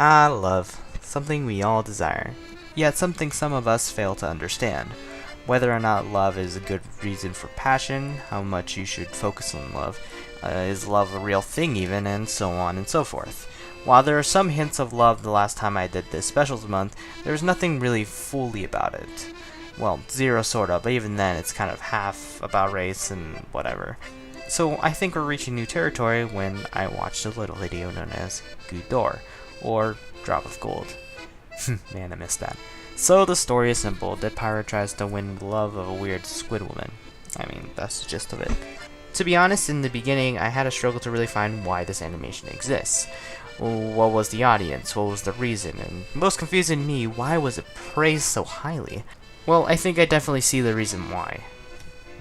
Ah, love. Something we all desire. Yet something some of us fail to understand. Whether or not love is a good reason for passion, how much you should focus on love, is love a real thing even, and so on and so forth. While there are some hints of love the last time I did this specials month, there's nothing really fully about it. Well, zero sort of, but even then it's kind of half about race and whatever. So I think we're reaching new territory when I watched a little video known as Goutte, or Drop of Gold. Man, I missed that. So the story is simple. Dead pirate tries to win the love of a weird squid woman. I mean, that's the gist of it. To be honest, in the beginning, I had a struggle to really find why this animation exists. What was the audience? What was the reason? And most confusing to me, why was it praised so highly? Well, I think I definitely see the reason why.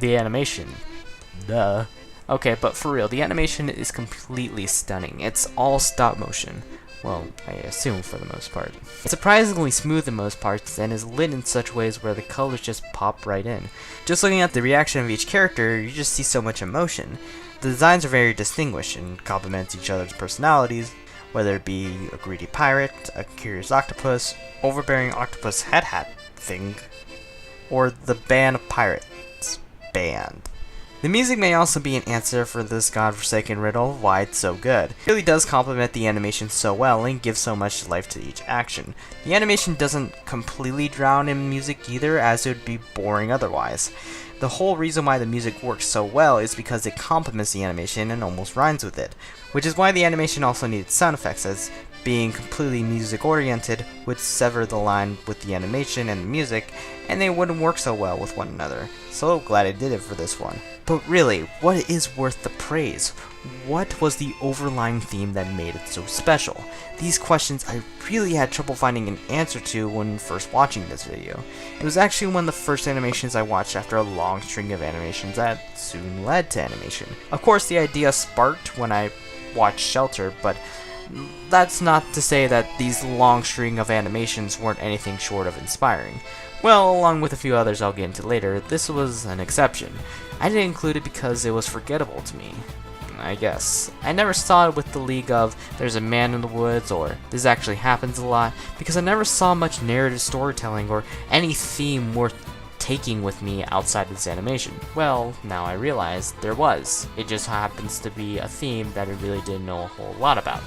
The animation. Duh. Okay, but for real, the animation is completely stunning. It's all stop motion. Well, I assume for the most part. It's surprisingly smooth in most parts and is lit in such ways where the colors just pop right in. Just looking at the reaction of each character, you just see so much emotion. The designs are very distinguished and complement each other's personalities, whether it be a greedy pirate, a curious octopus, overbearing octopus head hat thing, or the band of pirates band. The music may also be an answer for this godforsaken riddle of why it's so good. It really does complement the animation so well and gives so much life to each action. The animation doesn't completely drown in music either, as it would be boring otherwise. The whole reason why the music works so well is because it complements the animation and almost rhymes with it, which is why the animation also needed sound effects, as being completely music oriented would sever the line with the animation and the music, and they wouldn't work so well with one another. So glad I did it for this one. But really, what is worth the praise? What was the overlying theme that made it so special? These questions I really had trouble finding an answer to when first watching this video. It was actually one of the first animations I watched after a long string of animations that soon led to animation. Of course, the idea sparked when I watched Shelter, but that's not to say that these long string of animations weren't anything short of inspiring. Well, along with a few others I'll get into later, this was an exception. I didn't include it because it was forgettable to me, I guess. I never saw it with the league of there's a man in the woods or this actually happens a lot, because I never saw much narrative storytelling or any theme worth taking with me outside this animation. Well, now I realize there was. It just happens to be a theme that I really didn't know a whole lot about.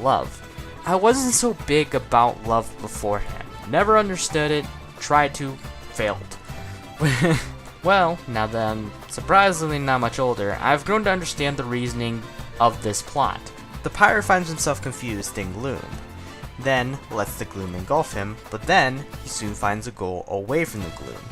Love. I wasn't so big about love beforehand. Never understood it, tried to, failed. Well, now that I'm surprisingly not much older, I've grown to understand the reasoning of this plot. The pirate finds himself confused in gloom, then lets the gloom engulf him, but then he soon finds a goal away from the gloom,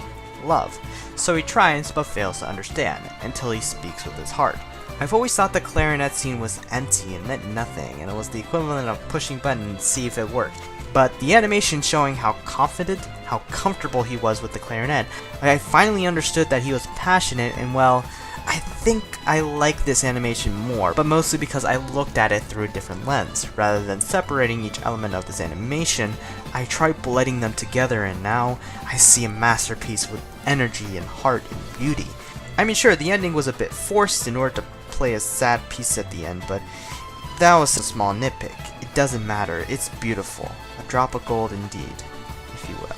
love. So he tries but fails to understand, until he speaks with his heart. I've always thought the clarinet scene was empty and meant nothing, and it was the equivalent of pushing buttons to see if it worked. But the animation showing how confident, how comfortable he was with the clarinet, I finally understood that he was passionate, and well, I think I like this animation more, but mostly because I looked at it through a different lens. Rather than separating each element of this animation, I tried blending them together, and now I see a masterpiece with energy and heart and beauty. I mean, sure, the ending was a bit forced in order to play a sad piece at the end, but that was a small nitpick. It doesn't matter, it's beautiful. A drop of gold indeed, if you will.